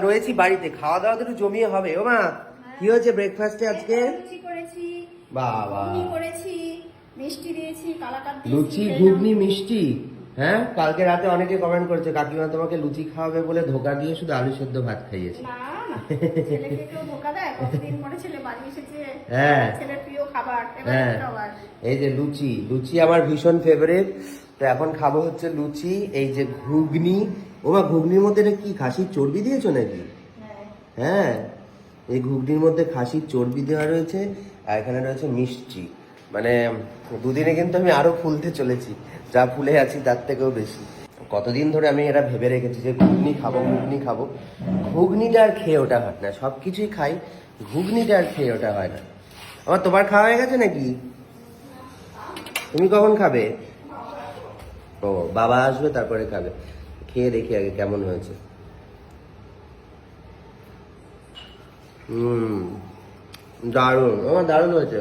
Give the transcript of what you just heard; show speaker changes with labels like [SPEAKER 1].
[SPEAKER 1] রয়েছি বাড়িতে, খাওয়া দাওয়া তো একটু জমিয়ে হবে। ও মা, কি হয়েছে ব্রেকফাস্টে আজকে?
[SPEAKER 2] লুচি করেছি,
[SPEAKER 1] বাবা,
[SPEAKER 2] ঘুগনি করেছি, মিষ্টি দিয়েছি, কালাকাঁদ দিয়েছি।
[SPEAKER 1] লুচি ঘুগনি মিষ্টি? হ্যাঁ, কালকে রাতে অনেকে কমেন্ট করেছে কাকিমা তোমাকে লুচি খাওয়াবে বলে ধোকা দিয়ে শুধু আলু সেদ্ধ ভাত খাইয়েছে।
[SPEAKER 2] না না, ছেলেকে কেউ ধোকা দেয়? কতদিন পরে ছেলে বাড়ি এসেছে,
[SPEAKER 1] হ্যাঁ
[SPEAKER 2] ছেলের প্রিয় খাবার।
[SPEAKER 1] হ্যাঁ, এই যে লুচি, লুচি আমার ভীষণ ফেভারিট। তো এখন খাবো হচ্ছে লুচি, এই যে ঘুগনি। ও মা, ঘুগনির মধ্যে এটা কি খাসির চর্বি দিয়েছো নাকি? হ্যাঁ, এই ঘুগনির মধ্যে খাসির চর্বি দেওয়া রয়েছে, আর এখানে রয়েছে মিষ্টি। মানে দুদিনে কিন্তু আমি আরো ফুলতে চলেছি, যা ফুলে আছি তার থেকেও বেশি। কতদিন ধরে আমি এটা ভেবে রেখেছি যে ঘুগনি খাবো, ঘুগনি খাবো। ঘুগনিটা আর খেয়ে ওটা হয় না, সব কিছুই খাই, ঘুগনিটা আর খেয়ে ওটা হয় না। আমার তোমার খাওয়া হয়ে গেছে নাকি? তুমি কখন খাবে? ও, বাবা আসবে তারপরে খাবে। খেয়ে দেখি আগে কেমন হয়েছে। দারুণ, আমার দারুণ হয়েছে।